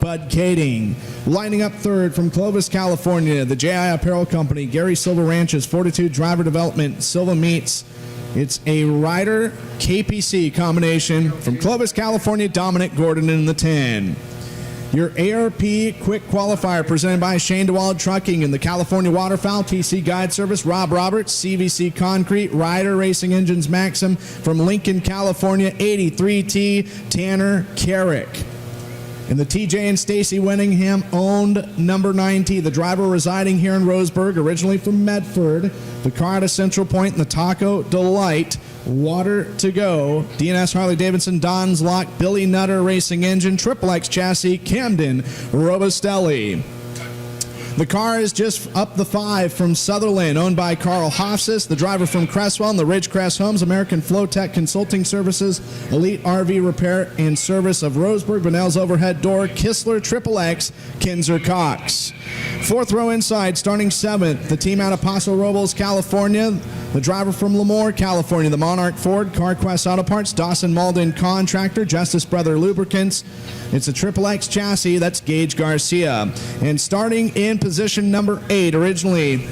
Bud Kading. Lining up third from Clovis, California, the JI Apparel Company, Gary Silva Ranches, Fortitude Driver Development, Silva Meats. It's a Ryder KPC combination from Clovis, California, Dominic Gordon in the 10. Your ARP Quick Qualifier presented by Shane DeWald Trucking and the California Waterfowl, TC Guide Service, Rob Roberts, CVC Concrete, Ryder Racing Engines Maxim from Lincoln, California, 83T, Tanner Carrick. In the TJ and Stacy Winningham owned number 9T, the driver residing here in Roseburg, originally from Medford. The car at a Central Point in the Taco Delight. Water to go. DNS Harley Davidson, Don's Lock, Billy Nutter Racing Engine, Triple X Chassis, Camden Robustelli. The car is just up the 5 from Sutherland, owned by Carl Hofsis, the driver from Cresswell and the Ridgecrest Homes, American Flowtech Consulting Services, Elite RV Repair and Service of Roseburg, Bunnell's Overhead Door, Kistler, Triple X, Kinzer Cox. Fourth row inside, starting 7th, the team out of Paso Robles, California, the driver from Lemoore, California, the Monarch Ford, CarQuest Auto Parts, Dawson Malden Contractor, Justice Brother Lubricants. It's a Triple X chassis, that's Gage Garcia. And starting in position number 8, originally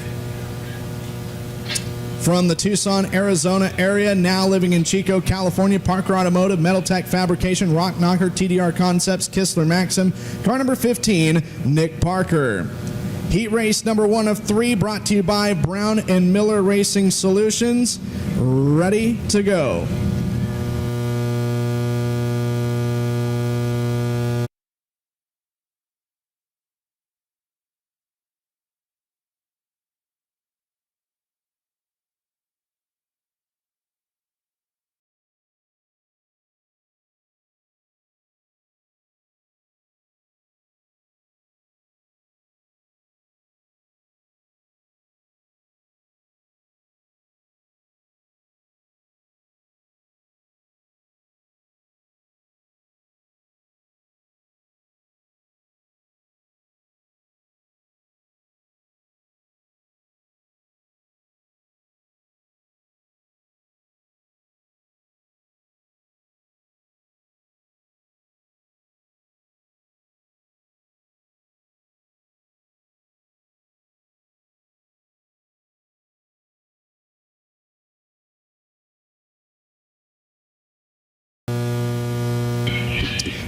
from the Tucson, Arizona area, now living in Chico, California, Parker Automotive, Metal Tech Fabrication, Rock Knocker, TDR Concepts, Kistler Maxim. Car number 15, Nick Parker. Heat race number 1 of 3 brought to you by Brown and Miller Racing Solutions. Ready to go.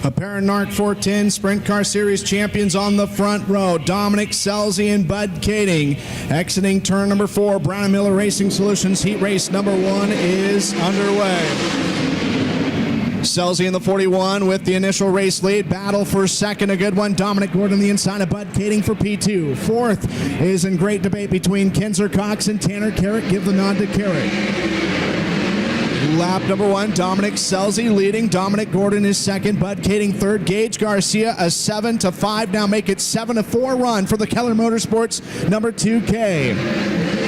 A pair of NARC 410 Sprint Car Series champions on the front row. Dominic Selzy and Bud Kading. Exiting turn number 4, Brown & Miller Racing Solutions. Heat race number 1 is underway. Selzy in the 41 with the initial race lead. Battle for second, a good one. Dominic Gordon the inside of Bud Kading for P2. Fourth is in great debate between Kinzer Cox and Tanner Carrick. Give the nod to Carrick. Lap number 1, Dominic Selzy leading. Dominic Gordon is second. Bud Kading third. Gage Garcia a 7-5. Now make it 7-4 run for the Keller Motorsports number 2K.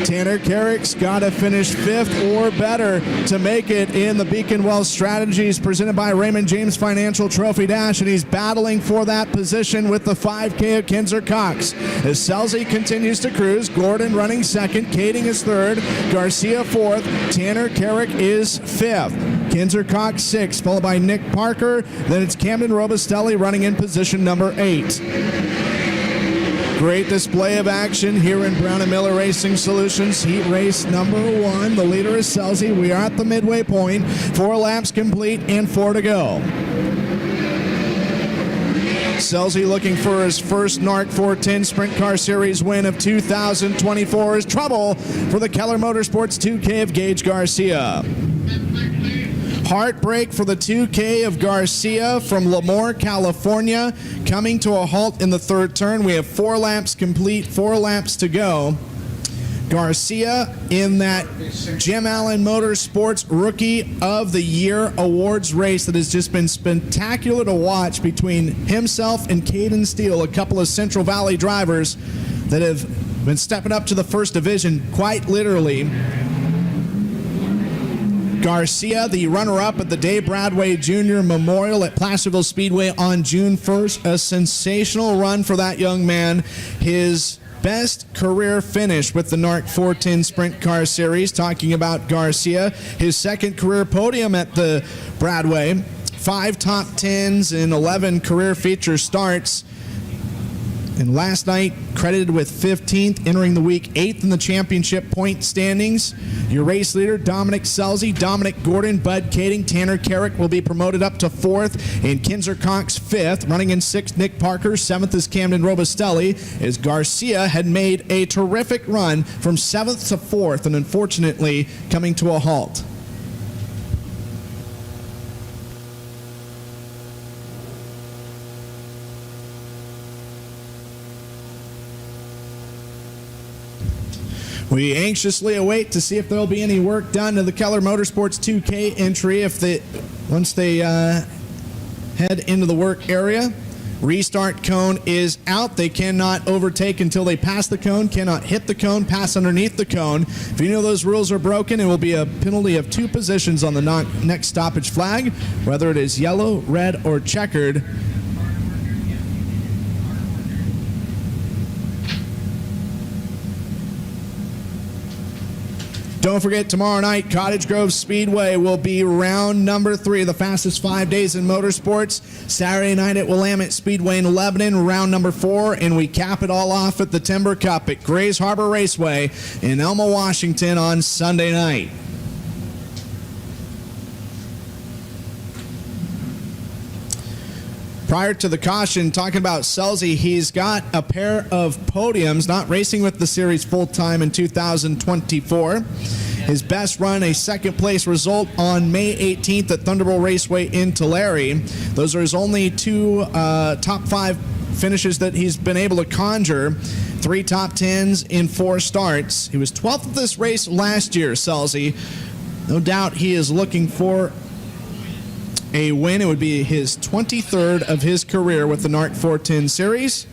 Tanner Carrick's got to finish 5th or better to make it in the Beacon Wealth Strategies presented by Raymond James Financial Trophy Dash, and he's battling for that position with the 5K of Kinzer Cox. As Selzy continues to cruise, Gordon running second, Kading is third, Garcia 4th, Tanner Carrick is 5th. Kinzer Cox 6th, followed by Nick Parker. Then it's Camden Robustelli running in position number 8. Great display of action here in Brown & Miller Racing Solutions. Heat race number 1. The leader is Selzy. We are at the midway point. 4 laps complete and 4 to go. Selzy looking for his first NARC 410 Sprint Car Series win of 2024 is trouble for the Keller Motorsports 2K of Gage Garcia. Heartbreak for the 2K of Garcia from Lemoore, California, coming to a halt in the third turn. We have 4 laps complete, 4 laps to go. Garcia in that Jim Allen Motorsports Rookie of the Year Awards race that has just been spectacular to watch between himself and Caden Steele, a couple of Central Valley drivers that have been stepping up to the first division quite literally. Garcia, the runner-up at the Dave Bradway Jr. Memorial at Placerville Speedway on June 1st. A sensational run for that young man. His best career finish with the NARC 410 Sprint Car Series, talking about Garcia. His second career podium at the Bradway 5 top 10s and 11 career feature starts. And last night, credited with 15th, entering the week 8th in the championship point standings. Your race leader, Dominic Scelzi, Dominic Gordon, Bud Kading, Tanner Carrick will be promoted up to 4th, and Kinzer Cox 5th. Running in 6th, Nick Parker. 7th is Camden Robustelli, as Garcia had made a terrific run from 7th to 4th, and unfortunately coming to a halt. We anxiously await to see if there'll be any work done to the Keller Motorsports 2K entry once they head into the work area. Restart cone is out. They cannot overtake until they pass the cone, cannot hit the cone, pass underneath the cone. If you know those rules are broken, it will be a penalty of 2 positions on the next stoppage flag, whether it is yellow, red, or checkered. Don't forget, tomorrow night, Cottage Grove Speedway will be round number 3, the fastest 5 days in motorsports. Saturday night at Willamette Speedway in Lebanon, round number 4, and we cap it all off at the Timber Cup at Grays Harbor Raceway in Elma, Washington on Sunday night. Prior to the caution, talking about Scelzi, he's got a pair of podiums, not racing with the series full-time in 2024. His best run, a second-place result on May 18th at Thunderbolt Raceway in Tulare. Those are his only 2 top 5 finishes that he's been able to conjure. 3 top 10s in 4 starts. He was 12th at this race last year, Scelzi. No doubt he is looking for a win. It would be his 23rd of his career with the NARC 410 series.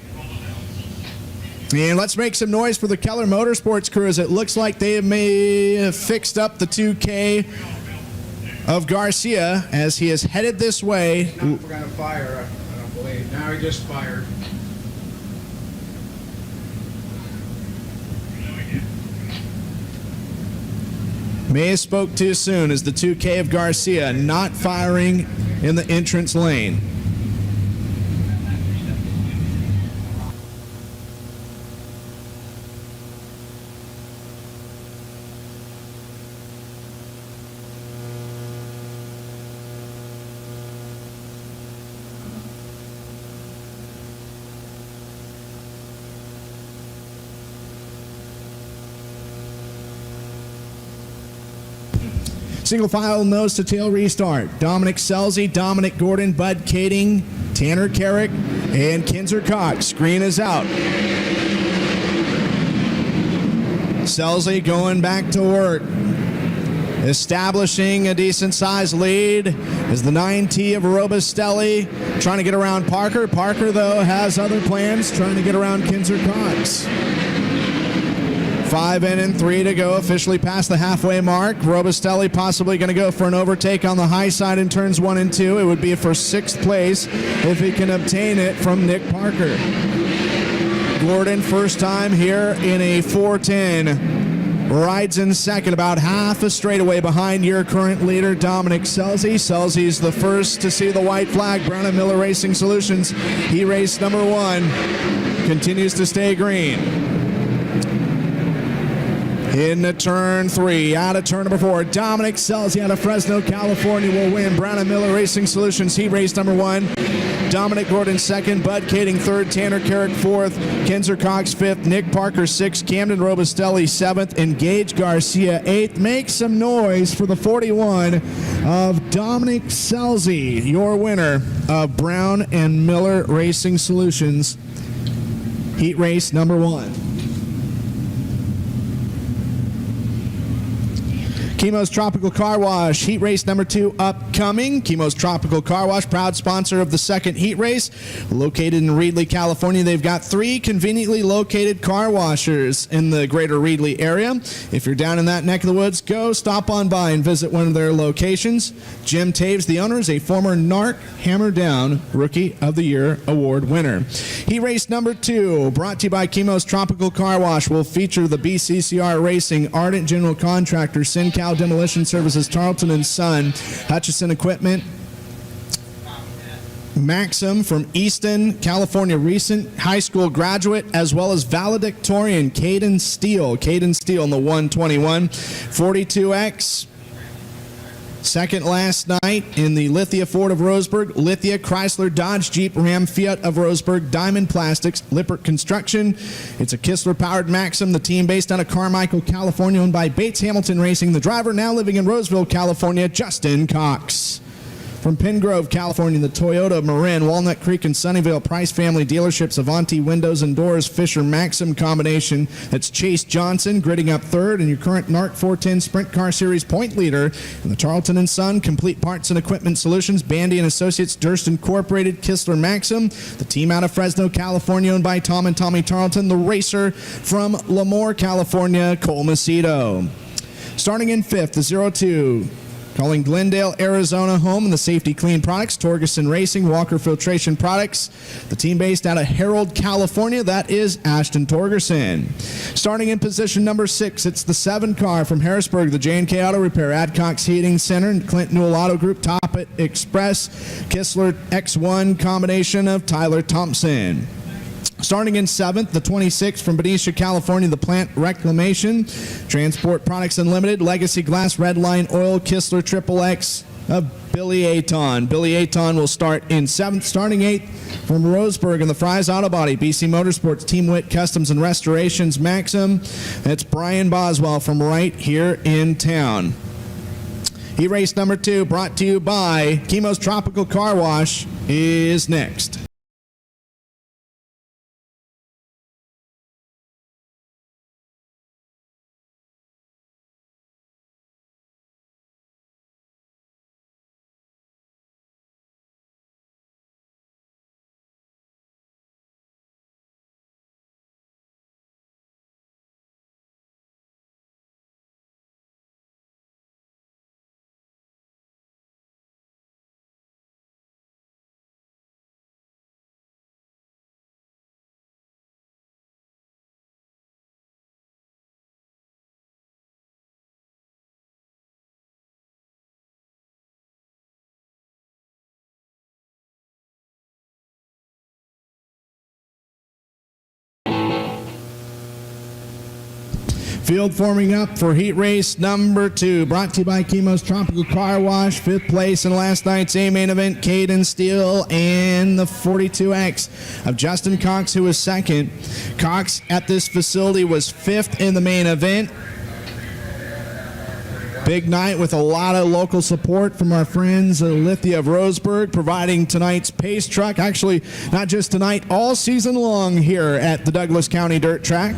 And let's make some noise for the Keller Motorsports crew, as it looks like they may have fixed up the 2K of Garcia as he is headed this way. Not forgot to fire, I don't believe. Now he just fired. May have spoke too soon, as the 2K of Garcia not firing in the entrance lane. Single file nose to tail restart. Dominic Scelzi, Dominic Gordon, Bud Kading, Tanner Carrick, and Kinzer Cox. Screen is out. Scelzi going back to work. Establishing a decent sized lead is the 9T of Robustelli, trying to get around Parker. Parker, though, has other plans, trying to get around Kinzer Cox. 5 in and 3 to go, officially past the halfway mark. Robustelli possibly going to go for an overtake on the high side in turns 1 and 2. It would be for 6th place if he can obtain it from Nick Parker. Gordon, first time here in a 410. Rides in second, about half a straightaway behind your current leader, Dominic Scelzi. Scelzi's the first to see the white flag. Brown and Miller Racing Solutions, he raced number 1, continues to stay green. Into turn 3, out of turn number 4, Dominic Scelzi out of Fresno, California will win. Brown and Miller Racing Solutions, he raced number 1. Dominic Gordon 2nd, Bud Kading 3rd, Tanner Carrick 4th, Kinzer Cox 5th, Nick Parker 6th, Camden Robustelli 7th, and Gage Garcia 8th. Make some noise for the 41 of Dominic Scelzi, your winner of Brown and Miller Racing Solutions, heat race number 1. Chemo's Tropical Car Wash, heat race number 2 upcoming. Chemo's Tropical Car Wash, proud sponsor of the second heat race. Located in Reedley, California, they've got 3 conveniently located car washers in the greater Reedley area. If you're down in that neck of the woods, go stop on by and visit one of their locations. Jim Taves, the owner, is a former NARC Hammer Down Rookie of the Year award winner. Heat race number 2, brought to you by Chemo's Tropical Car Wash, will feature the BCCR Racing, Ardent General Contractor, SynCal Demolition Services, Tarleton & Son, Hutchison Equipment, Maxim from Easton, California, recent high school graduate, as well as valedictorian Caden Steele. Caden Steele in the 121. 42X. Second last night in the Lithia Ford of Roseburg, Lithia, Chrysler, Dodge, Jeep, Ram, Fiat of Roseburg, Diamond Plastics, Lippert Construction. It's a Kistler-powered Maxim, the team based out of Carmichael, California, owned by Bates Hamilton Racing. The driver now living in Roseville, California, Justin Cox. From Pingrove, California, the Toyota Marin, Walnut Creek and Sunnyvale Price Family Dealerships, Avanti Windows and Doors, Fisher Maxim combination. That's Chase Johnson gridding up third, and your current NARC 410 Sprint Car Series point leader. And the Tarleton & Son, Complete Parts and Equipment Solutions, Bandy & Associates, Durst Incorporated, Kistler Maxim. The team out of Fresno, California, owned by Tom and Tommy Tarleton. The racer from Lemoore, California, Cole Macedo. Starting in fifth, the 02. Calling Glendale, Arizona home in the Safety Clean Products, Torgerson Racing, Walker Filtration Products. The team based out of Harold, California, that is Ashton Torgerson. Starting in position number 6, it's the 7 car from Harrisburg, the J&K Auto Repair, Adcox Heating Center, and Clint Newell Auto Group, Toppet Express, Kistler X1 combination of Tyler Thompson. Starting in 7th, the 26 from Benicia, California, the Plant Reclamation, Transport Products Unlimited, Legacy Glass, Redline Oil, Kistler Triple X of Billy Aton. Billy Aton will start in 7th. Starting 8th from Roseburg in the Fry's Auto Body, BC Motorsports, Team Witt Customs and Restorations, Maxim. That's Brian Boswell from right here in town. Heat race number 2, brought to you by Chemo's Tropical Car Wash, is next. Field forming up for heat race number 2, brought to you by Chemo's Tropical Car Wash. 5th place in last night's A-main event, Caden Steele and the 42X of Justin Cox, who was 2nd. Cox at this facility was 5th in the main event. Big night with a lot of local support from our friends at Lithia of Roseburg, providing tonight's pace truck. Actually, not just tonight, all season long here at the Douglas County Dirt Track.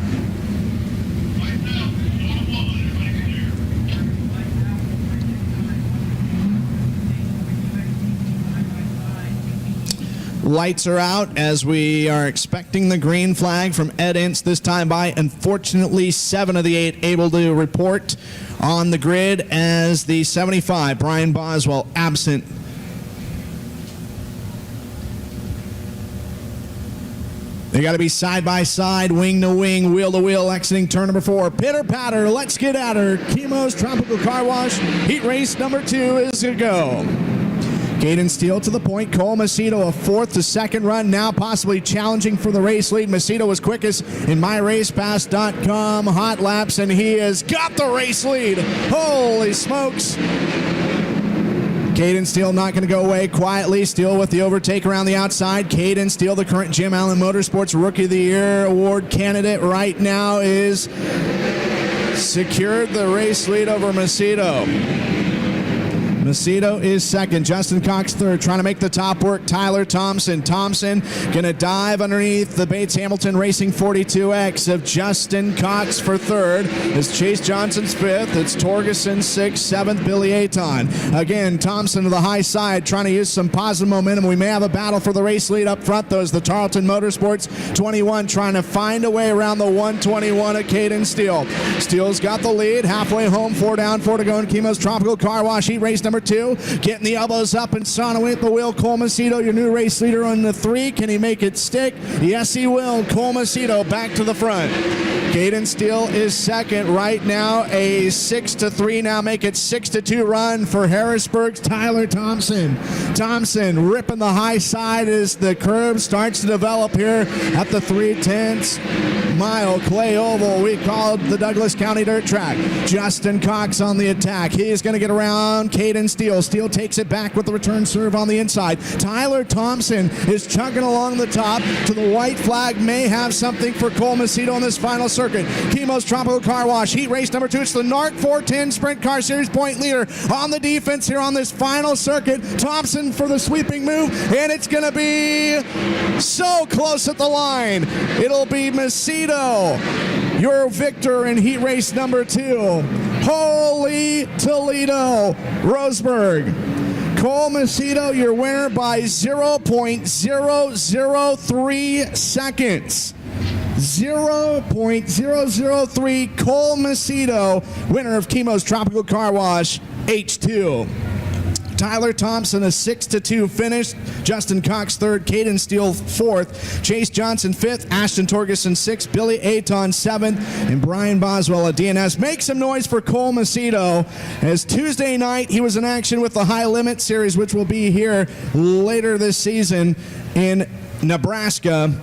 Lights are out as we are expecting the green flag from Ed Ince this time by. Unfortunately, 7 of the 8 able to report on the grid as the 75, Brian Boswell, absent. They got to be side by side, wing to wing, wheel to wheel, exiting turn number 4. Pitter patter, let's get at her. Chemo's Tropical Car Wash, heat race number 2 is to go. Caden Steele to the point. Cole Macedo, a 4th to 2nd run, now possibly challenging for the race lead. Macedo was quickest in MyRacePass.com hot laps, and he has got the race lead. Holy smokes. Caden Steele not going to go away quietly. Steele with the overtake around the outside. Caden Steele, the current Jim Allen Motorsports Rookie of the Year award candidate right now, is secured the race lead over Macedo. Macedo is 2nd. Justin Cox 3rd. Trying to make the top work. Tyler Thompson. Thompson going to dive underneath the Bates Hamilton Racing 42X of Justin Cox for 3rd. It's Chase Johnson's 5th. It's Torgerson 6th. 7th, Billy Aton. Again, Thompson to the high side, trying to use some positive momentum. We may have a battle for the race lead up front, though, as the Tarleton Motorsports 21 trying to find a way around the 121 of Caden Steele. Steele's got the lead. Halfway home, 4 down, 4 to go in Chemo's Tropical Car Wash. Heat race number number 2. Getting the elbows up and sawing at the wheel. Cole Macedo, your new race leader on the 3. Can he make it stick? Yes, he will. Cole Macedo back to the front. Caden Steele is second right now. A 6-3 now, make it 6-2 run for Harrisburg's Tyler Thompson. Thompson ripping the high side as the curve starts to develop here at the 3/10 clay oval we called the Douglas County Dirt Track. Justin Cox on the attack. He is going to get around Caden Steele. Steele takes it back with the return serve on the inside. Tyler Thompson is chugging along the top to the white flag. May have something for Cole Macedo in this final circuit. Chemo's Tropical Car Wash, heat race number 2. It's the NARC 410 Sprint Car Series point leader on the defense here on this final circuit. Thompson for the sweeping move, and it's going to be so close at the line. It'll be Macedo, your victor in heat race number 2. Holy Toledo, Roseburg. Cole Macedo, your winner by 0.003 seconds. 0.003. Cole Macedo, winner of Chemo's Tropical Car Wash H2. Tyler Thompson, a 6-2 finish. Justin Cox third. Caden Steele fourth. Chase Johnson fifth. Ashton Torgerson sixth. Billy Aton seventh. And Brian Boswell at DNS. Make some noise for Cole Macedo, as Tuesday night he was in action with the High Limit Series, which will be here later this season in Nebraska,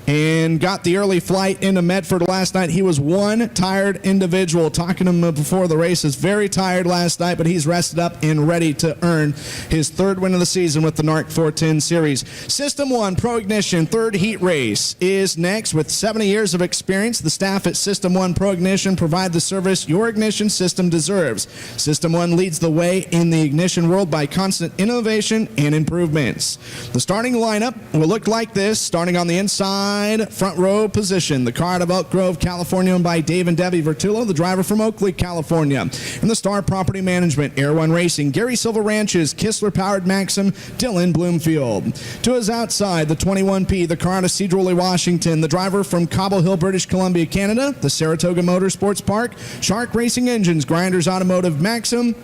and got the early flight into Medford last night. He was one tired individual. Talking to him before the races, very tired last night, but he's rested up and ready to earn his 3rd win of the season with the NARC 410 Series. System 1 Pro Ignition 3rd heat race is next. With 70 years of experience, the staff at System 1 Pro Ignition provide the service your ignition system deserves. System 1 leads the way in the ignition world by constant innovation and improvements. The starting lineup will look like this. Starting on the inside, front row position, the car out of Elk Grove, California, owned by Dave and Debbie Vertullo, the driver from Oakley, California. And the Star Property Management, Air One Racing, Gary Silva Ranches, Kistler-powered Maxim, Dylan Bloomfield. To his outside, the 21P, the car out of Cedroley, Washington, the driver from Cobble Hill, British Columbia, Canada, the Saratoga Motorsports Park, Shark Racing Engines, Grinders Automotive, Maxim.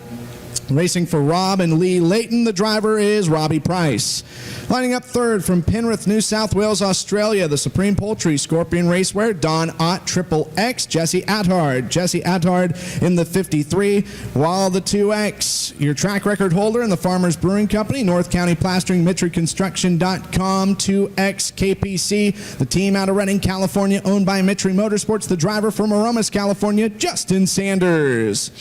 Racing for Rob and Lee Layton, the driver is Robbie Price. Lining up third from Penrith, New South Wales, Australia, the Supreme Poultry, Scorpion Raceware, Don Ott, Triple X, Jesse Attard. Jesse Attard in the 53, while the 2X, your track record holder in the Farmers Brewing Company, North County Plastering, MitchryConstruction.com, 2X KPC, the team out of Redding, California, owned by Mitchry Motorsports, the driver from Aromas, California, Justin Sanders.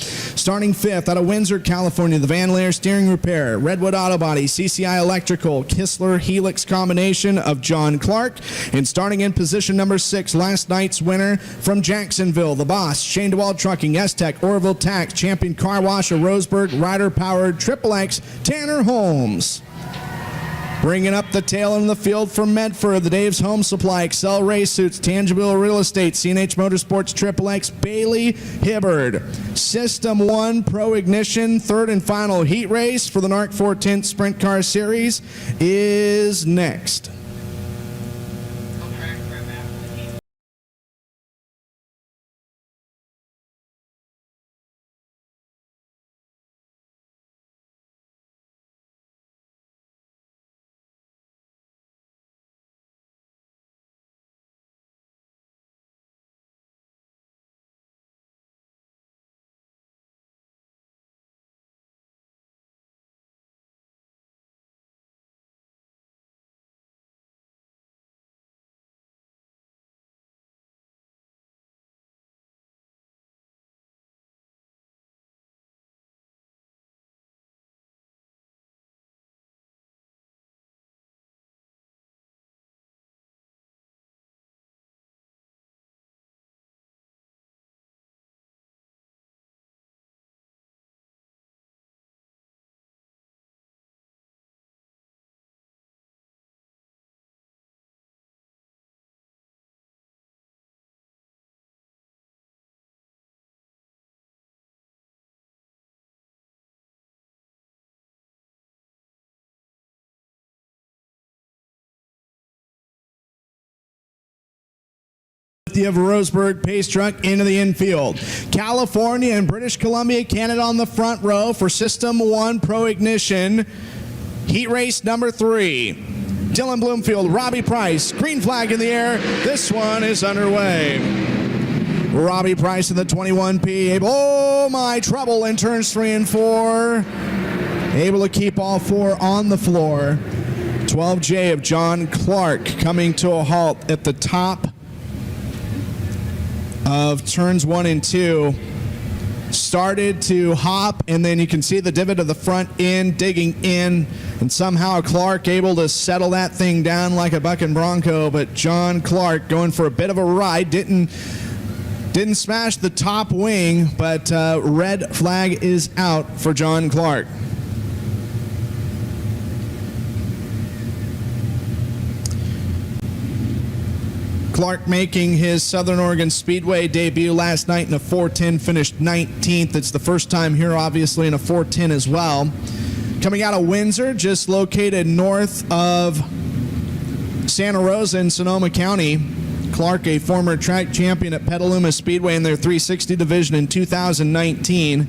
Starting 5th out of Windsor, California, the Van Leer Steering Repair, Redwood Auto Body, CCI Electrical, Kistler Helix combination of John Clark. And starting in position number 6, last night's winner from Jacksonville, the Boss, Shane DeWald Trucking, S-Tech, Orville Tax, Champion Car Wash of Roseburg, Rider Powered, Triple X, Tanner Holmes. Bringing up the tail end of the field from Medford, the Dave's Home Supply, Excel Race Suits, Tangible Real Estate, CNH Motorsports, Triple X, Bailey Hibbard. System 1 Pro Ignition, 3rd and final heat race for the NARC 410 Sprint Car Series is next. The of Roseburg pace truck into the infield. California and British Columbia, Canada on the front row for System 1 Pro Ignition. Heat race number 3. Dylan Bloomfield, Robbie Price, green flag in the air. This one is underway. Robbie Price in the 21P. Oh my, trouble in turns 3 and 4. Able to keep all 4 on the floor. 12J of John Clark coming to a halt at the top of turns 1 and 2. Started to hop, and then you can see the divot of the front end digging in, and somehow Clark able to settle that thing down like a bucking bronco. But John Clark going for a bit of a ride, didn't smash the top wing, but red flag is out for John Clark. Clark making his Southern Oregon Speedway debut last night in a 410, finished 19th. It's the first time here, obviously, in a 410 as well. Coming out of Windsor, just located north of Santa Rosa in Sonoma County. Clark, a former track champion at Petaluma Speedway in their 360 division in 2019.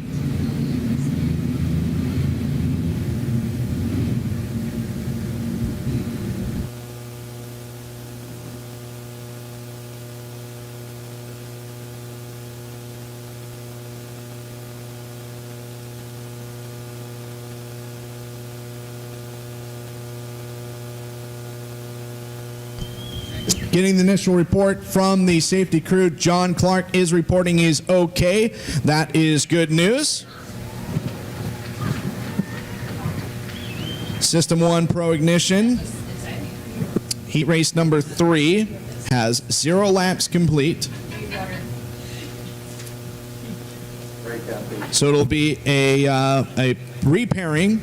Getting the initial report from the safety crew, John Clark is reporting he's okay. That is good news. System 1 Pro Ignition. Heat race number 3 has 0 laps complete. So it'll be a repairing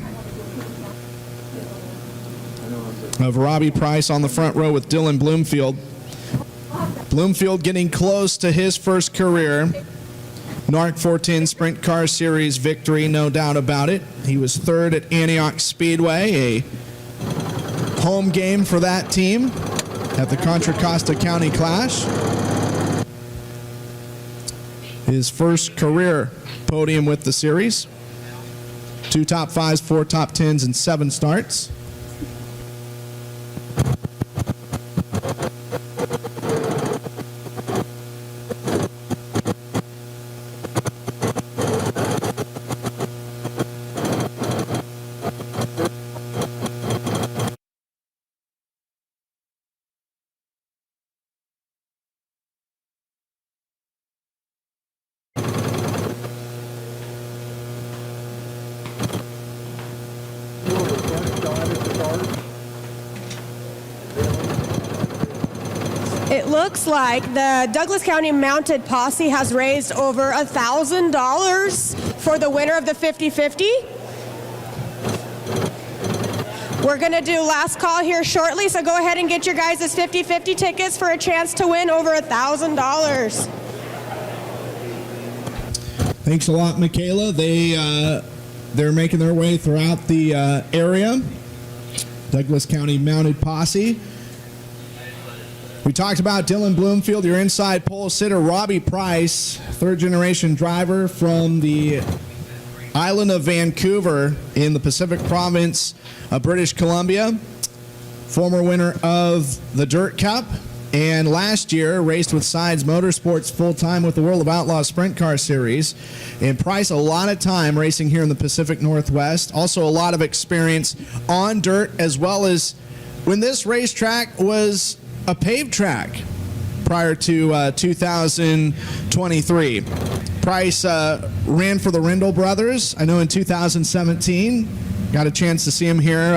of Robbie Price on the front row with Dylan Bloomfield. Bloomfield getting close to his first career NARC 410 Sprint Car Series victory, no doubt about it. He was 3rd at Antioch Speedway, a home game for that team at the Contra Costa County Clash. His first career podium with the series. 2 top 5s, 4 top 10s, and 7 starts. It looks like the Douglas County Mounted Posse has raised over $1,000 for the winner of the 50-50. We're going to do last call here shortly, so go ahead and get your guys' 50-50 tickets for a chance to win over $1,000. Thanks a lot, Michaela. They're making their way throughout the area. Douglas County Mounted Posse. We talked about Dylan Bloomfield, your inside pole sitter, Robbie Price, 3rd-generation driver from the island of Vancouver in the Pacific province of British Columbia, former winner of the Dirt Cup, and last year raced with Sides Motorsports full-time with the World of Outlaws Sprint Car Series. And Price, a lot of time racing here in the Pacific Northwest, also a lot of experience on dirt, as well as when this racetrack was a paved track prior to 2023. Price ran for the Rindle brothers. I know in 2017, got a chance to see him here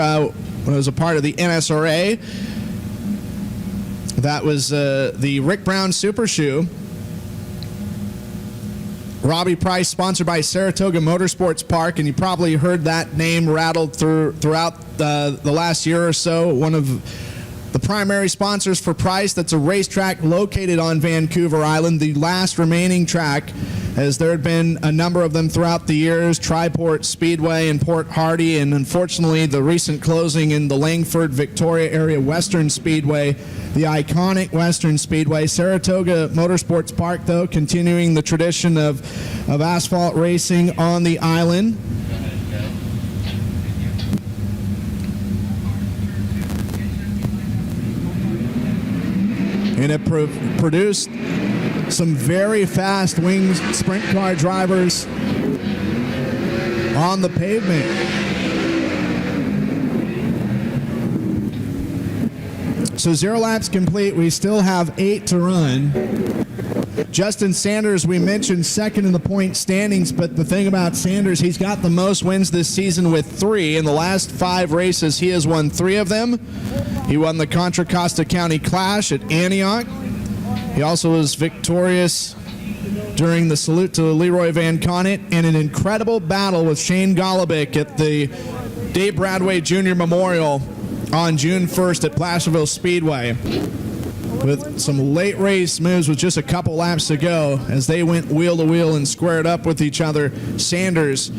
when I was a part of the NSRA. That was the Rick Brown Super Shoe. Robbie Price, sponsored by Saratoga Motorsports Park, and you probably heard that name rattled throughout the last year or so. One of the primary sponsors for Price. That's a racetrack located on Vancouver Island, the last remaining track as there had been a number of them throughout the years, Triport Speedway and Port Hardy, and unfortunately the recent closing in the Langford, Victoria area Western Speedway, the iconic Western Speedway. Saratoga Motorsports Park, though, continuing the tradition of asphalt racing on the island. And it produced some very fast wings sprint car drivers on the pavement. So 0 laps complete. We still have 8 to run. Justin Sanders, we mentioned, second in the point standings, but the thing about Sanders, he's got the most wins this season with 3. In the last 5 races, he has won 3 of them. He won the Contra Costa County Clash at Antioch. He also was victorious during the Salute to Leroy Van Connet, and an incredible battle with Shane Golobic at the Dave Bradway Jr. Memorial on June 1st at Placerville Speedway, with some late race moves with just a couple laps to go as they went wheel to wheel and squared up with each other. Sanders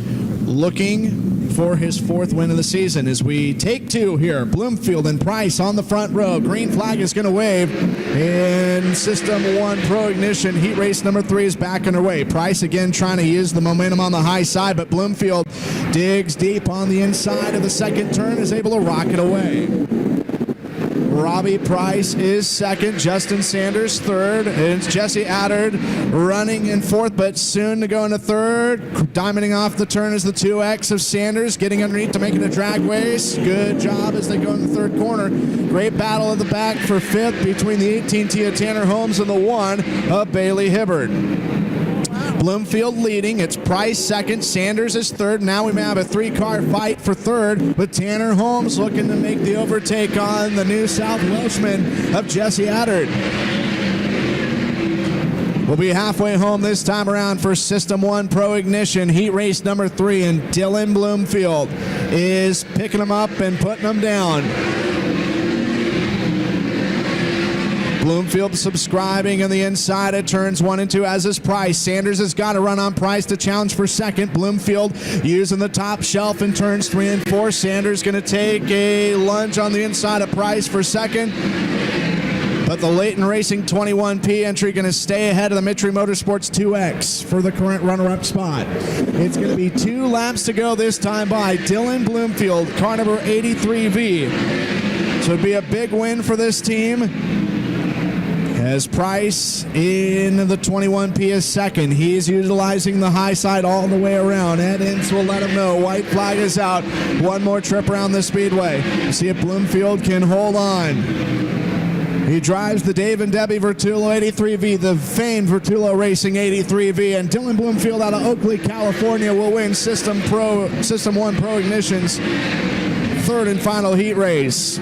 looking for his 4th win of the season as we take 2 here. Bloomfield and Price on the front row. Green flag is going to wave, and System 1 Pro Ignition heat race number 3 is back underway. Price again trying to use the momentum on the high side, but Bloomfield digs deep on the inside of the second turn, is able to rock it away. Robbie Price is second, Justin Sanders third, and it's Jesse Attard running in 4th, but soon to go into 3rd. Diamonding off the turn is the 2X of Sanders, getting underneath to make it a drag race. Good job as they go in the 3rd corner. Great battle at the back for 5th between the 18T of Tanner Holmes and the 1 of Bailey Hibbard. Bloomfield leading. It's Price second. Sanders is third. Now we may have a 3-car fight for 3rd, with Tanner Holmes looking to make the overtake on the New South Welshman of Jesse Attard. We'll be halfway home this time around for System 1 Pro Ignition heat race number 3, and Dylan Bloomfield is picking them up and putting them down. Bloomfield subscribing on the inside at turns 1 and 2, as is Price. Sanders has got to run on Price to challenge for second. Bloomfield using the top shelf in turns 3 and 4. Sanders going to take a lunge on the inside of Price for second. But the Leighton Racing 21P entry going to stay ahead of the Mitri Motorsports 2X for the current runner-up spot. It's going to be 2 laps to go this time by Dylan Bloomfield, car number 83V. So it'd be a big win for this team, as Price in the 21P is second. He's utilizing the high side all the way around. Ed Ince will let him know white flag is out. 1 more trip around the speedway. See if Bloomfield can hold on. He drives the Dave and Debbie Vertulo 83V, the famed Vertulo Racing 83V, and Dylan Bloomfield out of Oakley, California will win System 1 Pro Ignition's 3rd and final heat race.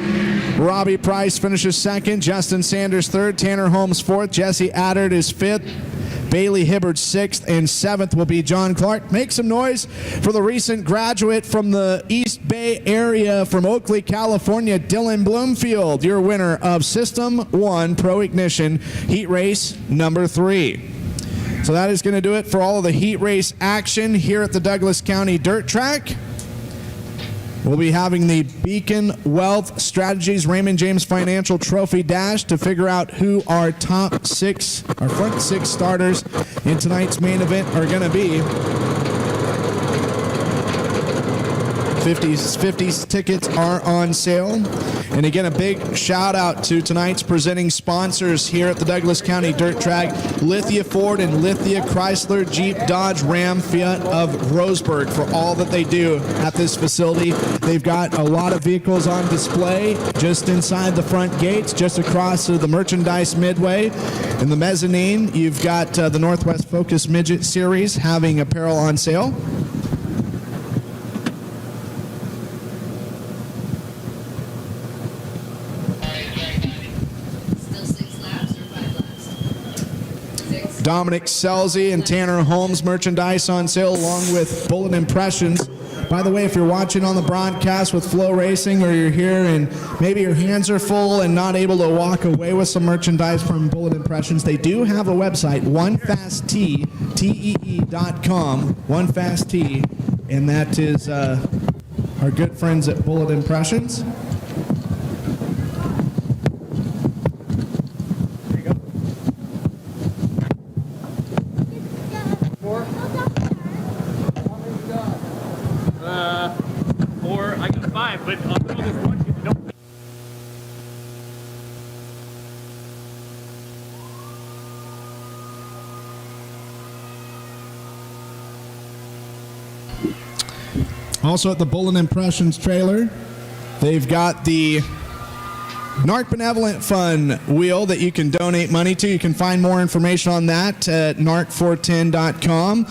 Robbie Price finishes second, Justin Sanders 3rd, Tanner Holmes 4th, Jesse Attard is 5th, Bailey Hibbard 6th, and 7th will be John Clark. Make some noise for the recent graduate from the East Bay area from Oakley, California, Dylan Bloomfield, your winner of System 1 Pro Ignition heat race number 3. So that is going to do it for all of the heat race action here at the Douglas County Dirt Track. We'll be having the Beacon Wealth Strategies Raymond James Financial Trophy Dash to figure out who our front 6 starters in tonight's main event are going to be. 50s tickets are on sale. And again, a big shout out to tonight's presenting sponsors here at the Douglas County Dirt Track, Lithia Ford and Lithia Chrysler Jeep Dodge Ram Fiat of Roseburg, for all that they do at this facility. They've got a lot of vehicles on display just inside the front gates, just across the merchandise midway. In the mezzanine, you've got the Northwest Focus Midget Series having apparel on sale. Dominic Selzy and Tanner Holmes merchandise on sale, along with Bullet Impressions By the way, if you're watching on the broadcast with FloRacing, or you're here and maybe your hands are full and not able to walk away with some merchandise from Bullet Impressions, they do have a website, onefasttee.com, OneFastT, and that is our good friends at Bullet Impressions. Or I got 5, but I'll throw this one. You don't. Also at the Bullet Impressions trailer, they've got the NARC Benevolent Fund wheel that you can donate money to. You can find more information on that at narc410.com.